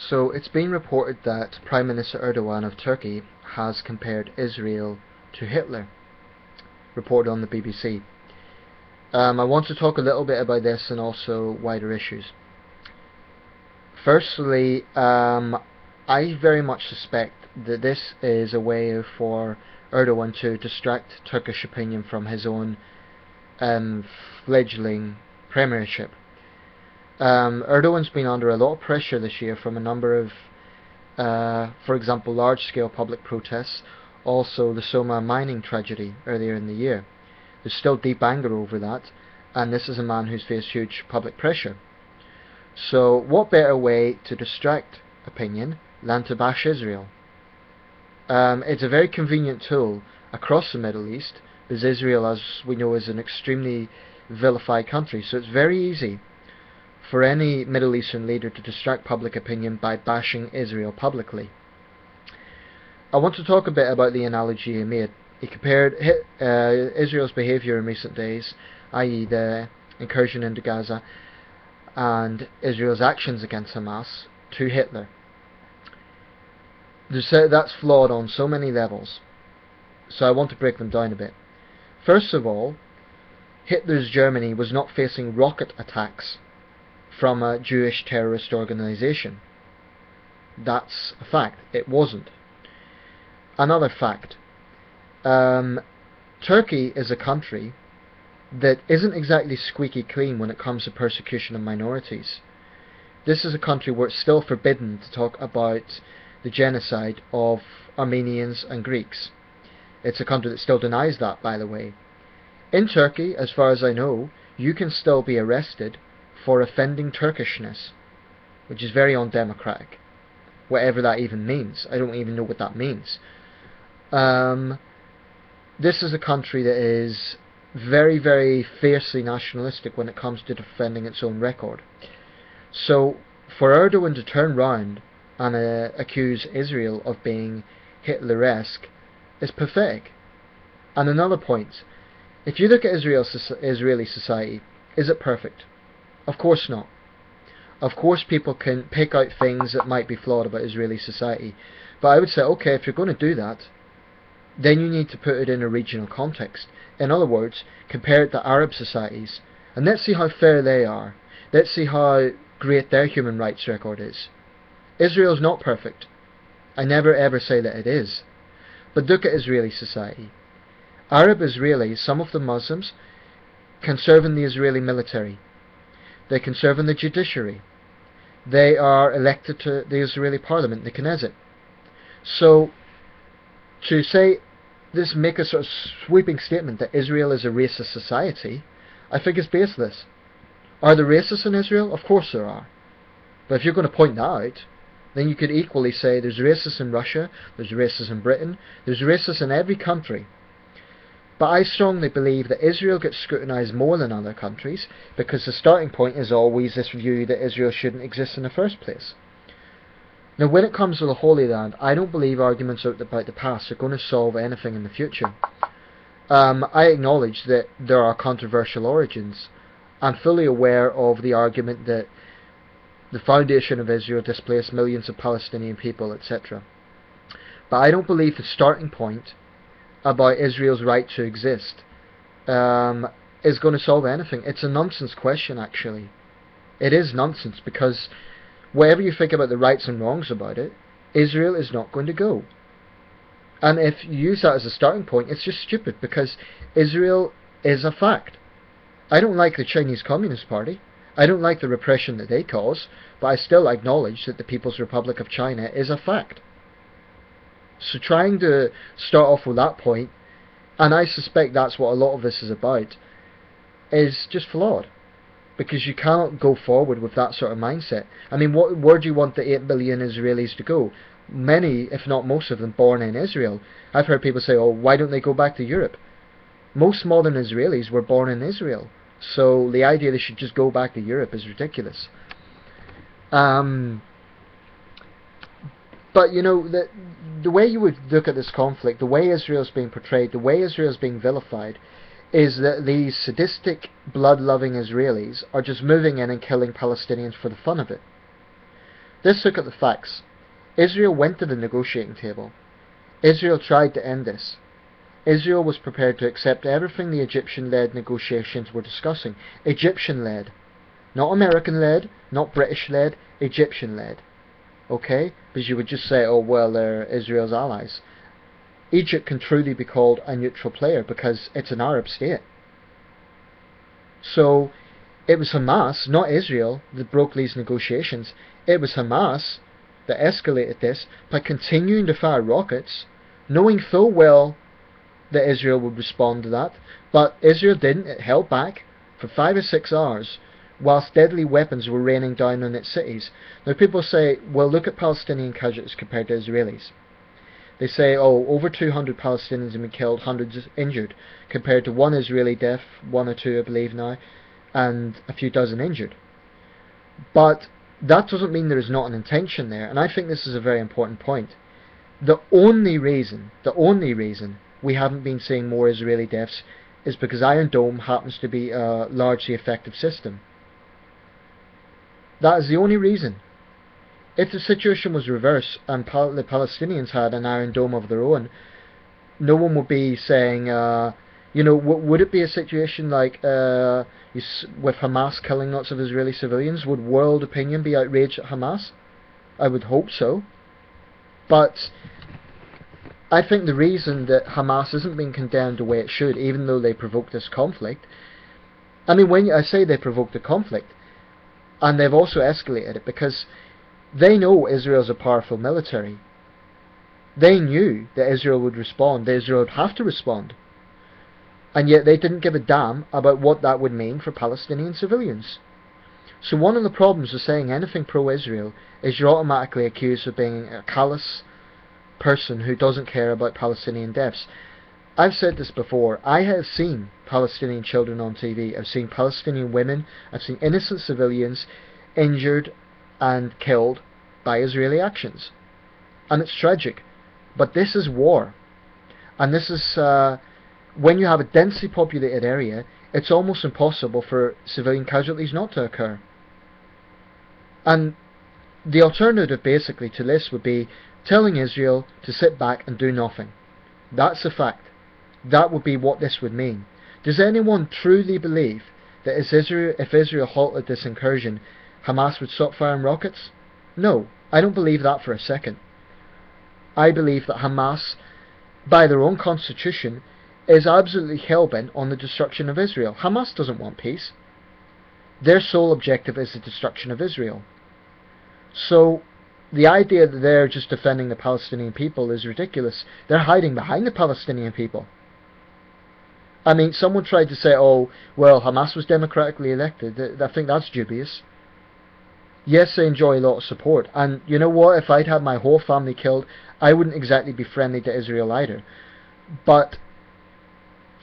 So it's been reported that Prime Minister Erdogan of Turkey has compared Israel to Hitler, reported on the BBC. I want to talk a little bit about this and also wider issues. Firstly, I very much suspect that this is a way for Erdogan to distract Turkish opinion from his own fledgling premiership. Erdogan's been under a lot of pressure this year from a number of, for example, large-scale public protests, also the Soma mining tragedy earlier in the year. There's still deep anger over that, and this is a man who's faced huge public pressure. So what better way to distract opinion than to bash Israel? It's a very convenient tool across the Middle East, because Israel, as we know, is an extremely vilified country, so it's very easy for any Middle Eastern leader to distract public opinion by bashing Israel publicly. I want to talk a bit about the analogy he made. He compared Israel's behaviour in recent days, i.e. the incursion into Gaza, and Israel's actions against Hamas, to Hitler. That's flawed on so many levels, so I want to break them down a bit. First of all, Hitler's Germany was not facing rocket attacks from a Jewish terrorist organisation. That's a fact. It wasn't. Another fact. Turkey is a country that isn't exactly squeaky clean when it comes to persecution of minorities. This is a country where it's still forbidden to talk about the genocide of Armenians and Greeks. It's a country that still denies that, by the way. In Turkey, as far as I know, you can still be arrested for offending Turkishness, which is very undemocratic, whatever that even means. I don't even know what that means. This is a country that is very, very fiercely nationalistic when it comes to defending its own record. So, for Erdogan to turn round and accuse Israel of being Hitler-esque is pathetic. And another point, if you look at Israeli society, is it perfect? Of course not. Of course people can pick out things that might be flawed about Israeli society, but I would say, okay, if you're going to do that, then you need to put it in a regional context. In other words, compare it to Arab societies, and let's see how fair they are. Let's see how great their human rights record is. Israel's not perfect. I never ever say that it is. But look at Israeli society. Arab Israelis, some of the Muslims, can serve in the Israeli military. They can serve in the judiciary. They are elected to the Israeli parliament, the Knesset. So, to say this, make a sort of sweeping statement that Israel is a racist society, I think is baseless. Are there racists in Israel? Of course there are. But if you're going to point that out, then you could equally say there's racists in Russia, there's racists in Britain, there's racists in every country. But I strongly believe that Israel gets scrutinised more than other countries because the starting point is always this view that Israel shouldn't exist in the first place. Now, when it comes to the Holy Land, I don't believe arguments about the past are going to solve anything in the future. I acknowledge that there are controversial origins. I'm fully aware of the argument that the foundation of Israel displaced millions of Palestinian people, etc. But I don't believe the starting point about Israel's right to exist is going to solve anything. It's a nonsense question, actually. It is nonsense because whatever you think about the rights and wrongs about it, Israel is not going to go. And if you use that as a starting point, it's just stupid because Israel is a fact. I don't like the Chinese Communist Party. I don't like the repression that they cause, but I still acknowledge that the People's Republic of China is a fact. So trying to start off with that point, and I suspect that's what a lot of this is about, is just flawed. Because you cannot go forward with that sort of mindset. I mean, where do you want the 8 billion Israelis to go? Many, if not most of them, born in Israel. I've heard people say, oh, why don't they go back to Europe? Most modern Israelis were born in Israel. So the idea they should just go back to Europe is ridiculous. But, you know, the way you would look at this conflict, the way Israel's being portrayed, the way Israel's being vilified, is that these sadistic, blood-loving Israelis are just moving in and killing Palestinians for the fun of it. Let's look at the facts. Israel went to the negotiating table. Israel tried to end this. Israel was prepared to accept everything the Egyptian-led negotiations were discussing. Egyptian-led. Not American-led, not British-led, Egyptian-led. Okay? Because you would just say, oh well, they're Israel's allies. Egypt can truly be called a neutral player because it's an Arab state. So, it was Hamas, not Israel, that broke these negotiations. It was Hamas that escalated this by continuing to fire rockets, knowing full well that Israel would respond to that. But Israel didn't. It held back for 5 or 6 hours whilst deadly weapons were raining down on its cities. Now people say, well, look at Palestinian casualties compared to Israelis. They say, oh, over 200 Palestinians have been killed, hundreds injured, compared to 1 Israeli death, 1 or 2 I believe now, and a few dozen injured. But that doesn't mean there is not an intention there, and I think this is a very important point. The only reason we haven't been seeing more Israeli deaths is because Iron Dome happens to be a largely effective system. That is the only reason. If the situation was reversed and the Palestinians had an Iron Dome of their own, no one would be saying, would it be a situation like with Hamas killing lots of Israeli civilians? Would world opinion be outraged at Hamas? I would hope so. But I think the reason that Hamas isn't being condemned the way it should, even though they provoked this conflict, I mean, when I say they provoked the conflict, and they've also escalated it, because they know Israel's a powerful military. They knew that Israel would respond, that Israel would have to respond. And yet they didn't give a damn about what that would mean for Palestinian civilians. So one of the problems of saying anything pro-Israel is you're automatically accused of being a callous person who doesn't care about Palestinian deaths. I've said this before, I have seen Palestinian children on TV, I've seen Palestinian women, I've seen innocent civilians injured and killed by Israeli actions. And it's tragic. But this is war. And this is, when you have a densely populated area, it's almost impossible for civilian casualties not to occur. And the alternative basically to this would be telling Israel to sit back and do nothing. That's a fact. That would be what this would mean. Does anyone truly believe that if Israel halted this incursion, Hamas would stop firing rockets? No, I don't believe that for a second. I believe that Hamas, by their own constitution, is absolutely hell-bent on the destruction of Israel. Hamas doesn't want peace. Their sole objective is the destruction of Israel. So, the idea that they're just defending the Palestinian people is ridiculous. They're hiding behind the Palestinian people. I mean, someone tried to say, oh, well, Hamas was democratically elected. I think that's dubious. Yes, they enjoy a lot of support. And you know what? If I'd had my whole family killed, I wouldn't exactly be friendly to Israel either. But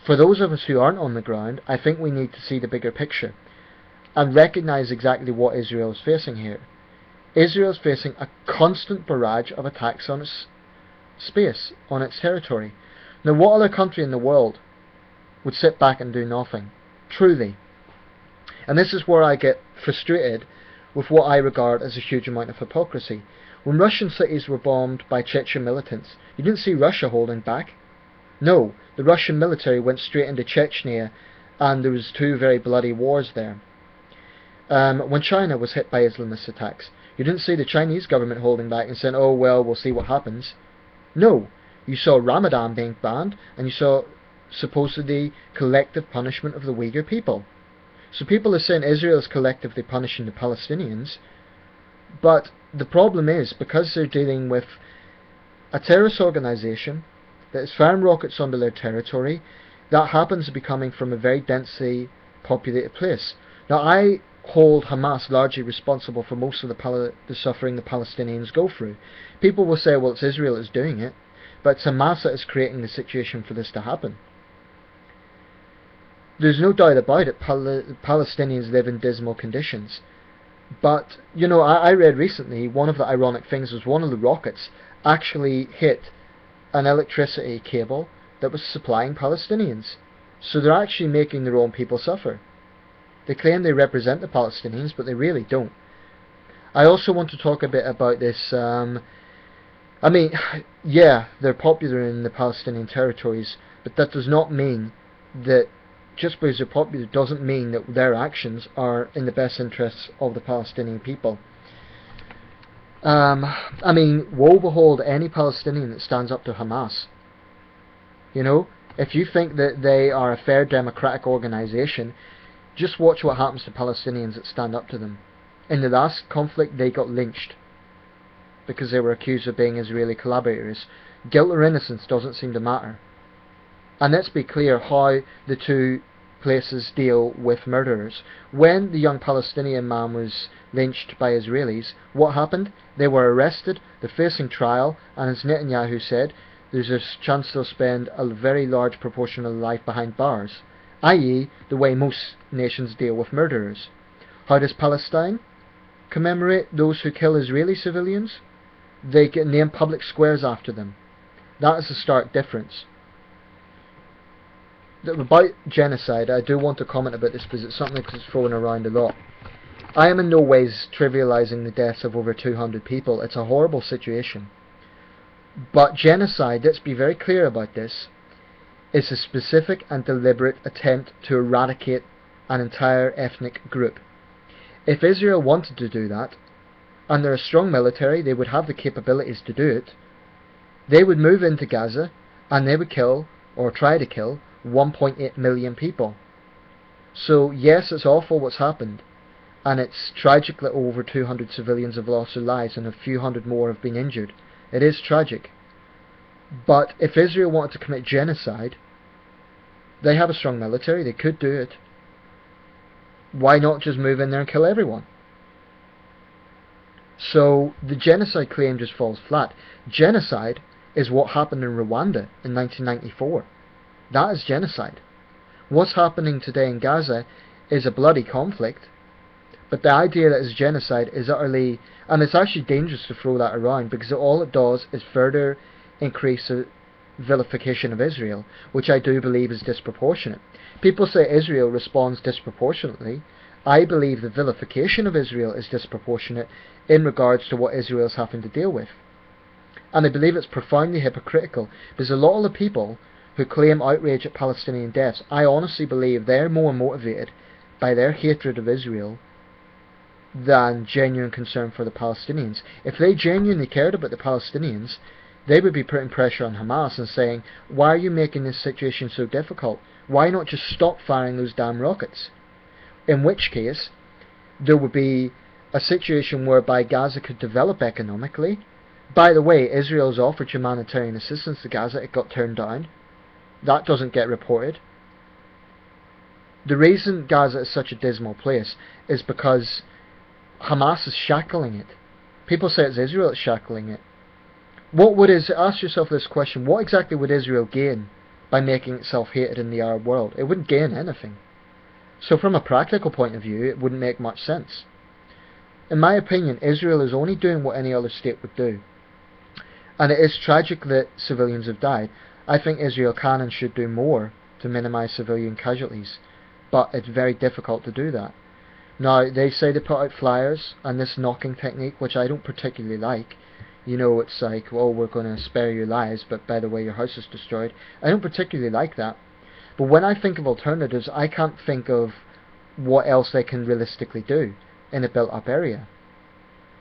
for those of us who aren't on the ground, I think we need to see the bigger picture and recognise exactly what Israel is facing here. Israel is facing a constant barrage of attacks on its space, on its territory. Now, what other country in the world would sit back and do nothing? Truly. And this is where I get frustrated with what I regard as a huge amount of hypocrisy. When Russian cities were bombed by Chechen militants, you didn't see Russia holding back. No, the Russian military went straight into Chechnya, and there was 2 very bloody wars there. When China was hit by Islamist attacks, you didn't see the Chinese government holding back and saying, oh well, we'll see what happens. No, you saw Ramadan being banned, and you saw supposedly collective punishment of the Uyghur people. So people are saying Israel is collectively punishing the Palestinians, but the problem is, because they're dealing with a terrorist organisation that is firing rockets onto their territory, that happens to be coming from a very densely populated place. Now, I hold Hamas largely responsible for most of the suffering the Palestinians go through. People will say, well, it's Israel that's doing it, but it's Hamas that is creating the situation for this to happen. There's no doubt about it, Palestinians live in dismal conditions. But, you know, I read recently, one of the ironic things was one of the rockets actually hit an electricity cable that was supplying Palestinians. So they're actually making their own people suffer. They claim they represent the Palestinians, but they really don't. I also want to talk a bit about this. I mean, yeah, they're popular in the Palestinian territories, but that does not mean that just because they're popular doesn't mean that their actions are in the best interests of the Palestinian people. I mean, woe behold any Palestinian that stands up to Hamas. You know, if you think that they are a fair democratic organisation, just watch what happens to Palestinians that stand up to them. In the last conflict, they got lynched because they were accused of being Israeli collaborators. Guilt or innocence doesn't seem to matter. And let's be clear how the two places deal with murderers. When the young Palestinian man was lynched by Israelis, what happened? They were arrested, they're facing trial, and as Netanyahu said, there's a chance they'll spend a very large proportion of their life behind bars, i.e. the way most nations deal with murderers. How does Palestine commemorate those who kill Israeli civilians? They get named public squares after them. That is a stark difference. About genocide, I do want to comment about this because it's something that's thrown around a lot. I am in no ways trivializing the deaths of over 200 people. It's a horrible situation. But genocide, let's be very clear about this, is a specific and deliberate attempt to eradicate an entire ethnic group. If Israel wanted to do that, and they're a strong military, they would have the capabilities to do it, they would move into Gaza and they would kill, or try to kill, 1.8 million people. So yes, it's awful what's happened, and it's tragic that over 200 civilians have lost their lives and a few hundred more have been injured. It is tragic. But if Israel wanted to commit genocide, they have a strong military, they could do it. Why not just move in there and kill everyone? So the genocide claim just falls flat. Genocide is what happened in Rwanda in 1994. That is genocide. What's happening today in Gaza is a bloody conflict, but the idea that it's genocide is utterly, and it's actually dangerous to throw that around, because all it does is further increase the vilification of Israel, which I do believe is disproportionate. People say Israel responds disproportionately. I believe the vilification of Israel is disproportionate in regards to what Israel is having to deal with. And I believe it's profoundly hypocritical, because a lot of the people who claim outrage at Palestinian deaths, I honestly believe they're more motivated by their hatred of Israel than genuine concern for the Palestinians. If they genuinely cared about the Palestinians, they would be putting pressure on Hamas and saying, why are you making this situation so difficult? Why not just stop firing those damn rockets? In which case, there would be a situation whereby Gaza could develop economically. By the way, Israel's offered humanitarian assistance to Gaza, it got turned down. That doesn't get reported. The reason Gaza is such a dismal place is because Hamas is shackling it. People say it's Israel that's shackling it. Ask yourself this question, what exactly would Israel gain by making itself hated in the Arab world? It wouldn't gain anything. So from a practical point of view, it wouldn't make much sense. In my opinion, Israel is only doing what any other state would do. And it is tragic that civilians have died. I think Israel can and should do more to minimise civilian casualties, but it's very difficult to do that. Now, they say they put out flyers and this knocking technique, which I don't particularly like. You know, it's like, well, we're going to spare your lives, but by the way, your house is destroyed. I don't particularly like that. But when I think of alternatives, I can't think of what else they can realistically do in a built-up area.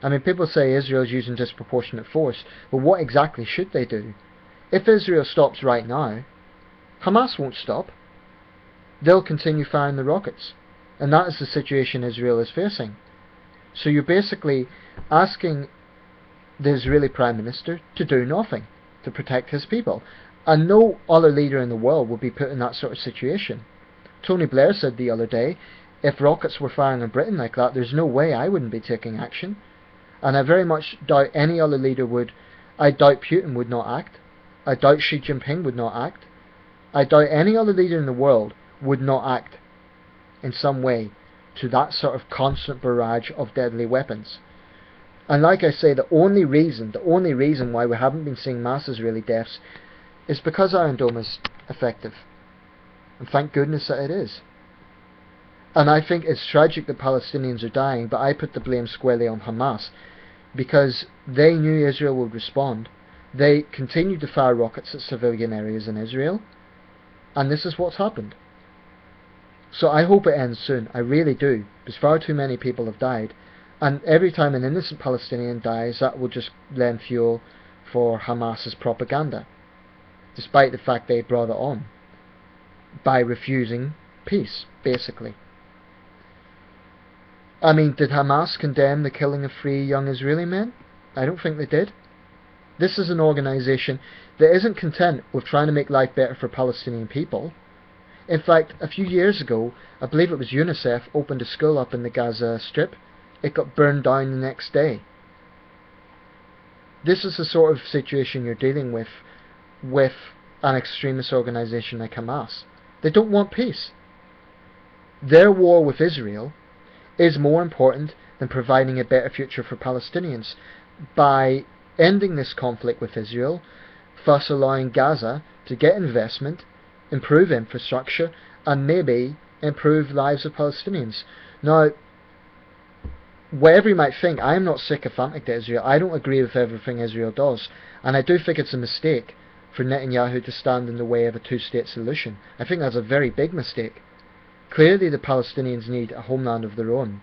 I mean, people say Israel's using disproportionate force, but what exactly should they do? If Israel stops right now, Hamas won't stop. They'll continue firing the rockets. And that is the situation Israel is facing. So you're basically asking the Israeli Prime Minister to do nothing to protect his people. And no other leader in the world will be put in that sort of situation. Tony Blair said the other day, if rockets were firing in Britain like that, there's no way I wouldn't be taking action. And I very much doubt any other leader would. I doubt Putin would not act. I doubt Xi Jinping would not act. I doubt any other leader in the world would not act in some way to that sort of constant barrage of deadly weapons. And like I say, the only reason why we haven't been seeing mass Israeli deaths is because Iron Dome is effective. And thank goodness that it is. And I think it's tragic that Palestinians are dying, but I put the blame squarely on Hamas, because they knew Israel would respond. They continued to fire rockets at civilian areas in Israel, and this is what's happened. So I hope it ends soon, I really do, because far too many people have died, and every time an innocent Palestinian dies, that will just lend fuel for Hamas's propaganda, despite the fact they brought it on by refusing peace, basically. I mean, did Hamas condemn the killing of 3 young Israeli men? I don't think they did. This is an organisation that isn't content with trying to make life better for Palestinian people. In fact, a few years ago, I believe it was UNICEF, opened a school up in the Gaza Strip. It got burned down the next day. This is the sort of situation you're dealing with an extremist organisation like Hamas. They don't want peace. Their war with Israel is more important than providing a better future for Palestinians. By ending this conflict with Israel, thus allowing Gaza to get investment, improve infrastructure, and maybe improve lives of Palestinians. Now, whatever you might think, I am not sycophantic to Israel. I don't agree with everything Israel does, and I do think it's a mistake for Netanyahu to stand in the way of a two-state solution. I think that's a very big mistake. Clearly the Palestinians need a homeland of their own,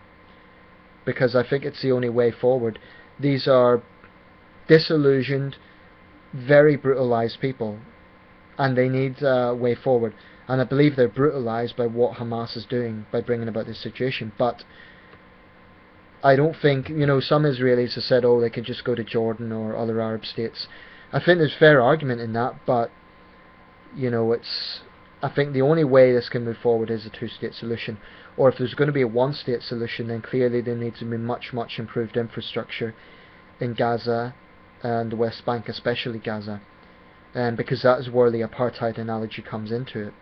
because I think it's the only way forward. These are disillusioned, very brutalized people, and they need a way forward. And I believe they're brutalized by what Hamas is doing by bringing about this situation. But I don't think, some Israelis have said, oh, they can just go to Jordan or other Arab states. I think there's fair argument in that, but I think the only way this can move forward is a two-state solution. Or if there's going to be a one-state solution, then clearly there needs to be much, much improved infrastructure in Gaza and the West Bank, especially Gaza, because that is where the apartheid analogy comes into it.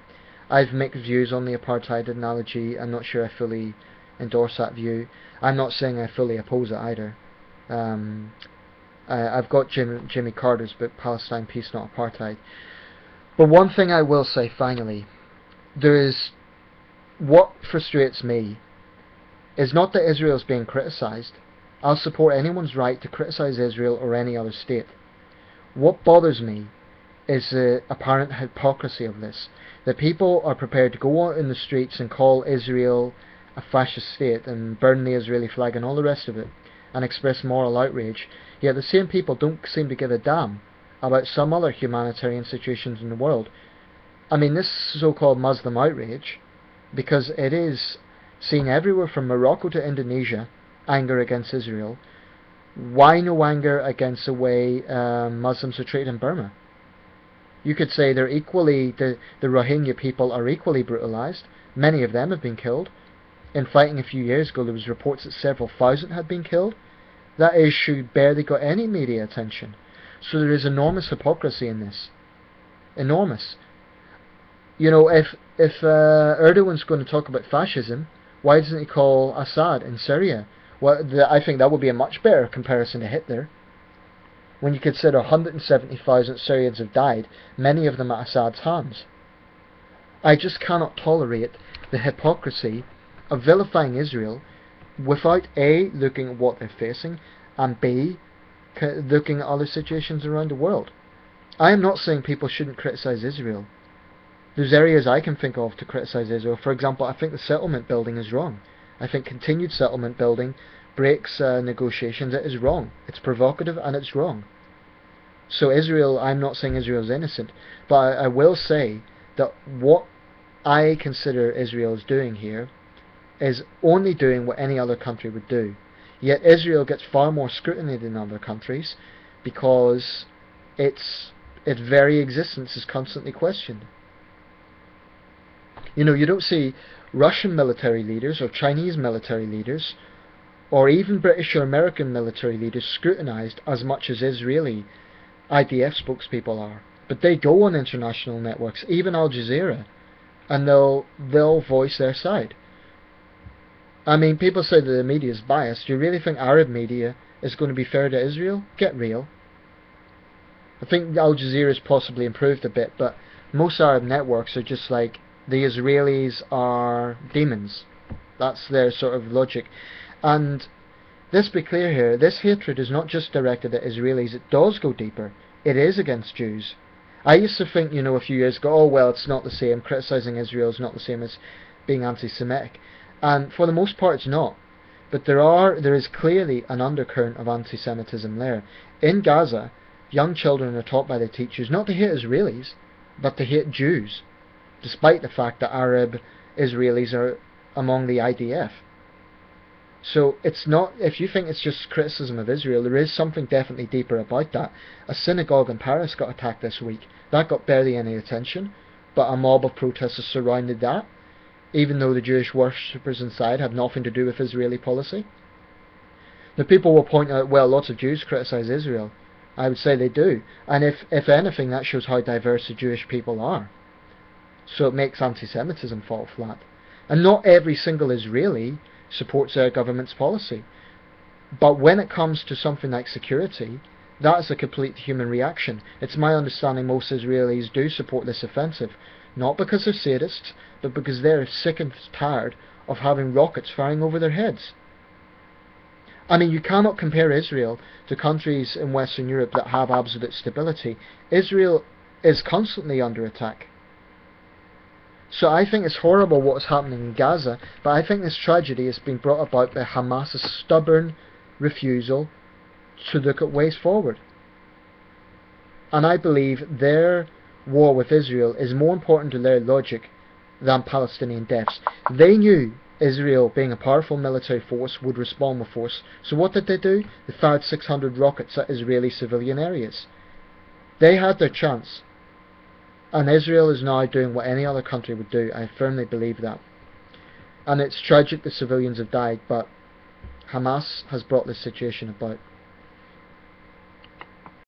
I've mixed views on the apartheid analogy. I'm not sure I fully endorse that view. I'm not saying I fully oppose it either. I've got Jimmy Carter's book, Palestine, Peace, Not Apartheid. But one thing I will say finally, what frustrates me is not that Israel is being criticised. I'll support anyone's right to criticise Israel or any other state. What bothers me is the apparent hypocrisy of this. That people are prepared to go out in the streets and call Israel a fascist state and burn the Israeli flag and all the rest of it and express moral outrage, yet the same people don't seem to give a damn about some other humanitarian situations in the world. I mean, this so-called Muslim outrage, because it is seen everywhere from Morocco to Indonesia, anger against Israel. Why no anger against the way Muslims are treated in Burma? You could say they're equally, the Rohingya people are equally brutalized. Many of them have been killed. In fighting a few years ago, there was reports that several thousand had been killed. That issue barely got any media attention. So there is enormous hypocrisy in this. Enormous. If Erdogan's going to talk about fascism, why doesn't he call Assad in Syria? Well, I think that would be a much better comparison to Hitler. When you consider 170,000 Syrians have died, many of them at Assad's hands. I just cannot tolerate the hypocrisy of vilifying Israel without A, looking at what they're facing, and B, looking at other situations around the world. I am not saying people shouldn't criticise Israel. There's areas I can think of to criticise Israel. For example, I think the settlement building is wrong. I think continued settlement building breaks negotiations. It is wrong. It's provocative and it's wrong. So Israel, I'm not saying Israel is innocent, but I will say that what I consider Israel is doing here is only doing what any other country would do. Yet Israel gets far more scrutiny than other countries because its very existence is constantly questioned. You don't see Russian military leaders or Chinese military leaders or even British or American military leaders scrutinized as much as Israeli IDF spokespeople are. But they go on international networks, even Al Jazeera, and they'll voice their side. I mean, people say that the media is biased. Do you really think Arab media is going to be fair to Israel? Get real. I think Al Jazeera has possibly improved a bit, but most Arab networks are just like, the Israelis are demons. That's their sort of logic. And let's be clear here, this hatred is not just directed at Israelis, it does go deeper. It is against Jews. I used to think, a few years ago, oh well, it's not the same, criticising Israel is not the same as being anti-Semitic. And for the most part it's not. But there is clearly an undercurrent of anti-Semitism there. In Gaza, young children are taught by their teachers not to hate Israelis, but to hate Jews, despite the fact that Arab Israelis are among the IDF. So it's not, if you think it's just criticism of Israel, there is something definitely deeper about that. A synagogue in Paris got attacked this week. That got barely any attention, but a mob of protesters surrounded that, even though the Jewish worshippers inside had nothing to do with Israeli policy. The people will point out, well, lots of Jews criticise Israel. I would say they do, and if anything, that shows how diverse the Jewish people are. So it makes anti-Semitism fall flat. And not every single Israeli supports their government's policy. But when it comes to something like security, that's a complete human reaction. It's my understanding most Israelis do support this offensive, not because they're sadists, but because they're sick and tired of having rockets firing over their heads. I mean, you cannot compare Israel to countries in Western Europe that have absolute stability. Israel is constantly under attack. So I think it's horrible what is happening in Gaza, but I think this tragedy has been brought about by Hamas's stubborn refusal to look at ways forward. And I believe their war with Israel is more important to their logic than Palestinian deaths. They knew Israel, being a powerful military force, would respond with force. So what did they do? They fired 600 rockets at Israeli civilian areas. They had their chance. And Israel is now doing what any other country would do. I firmly believe that. And it's tragic the civilians have died, but Hamas has brought this situation about.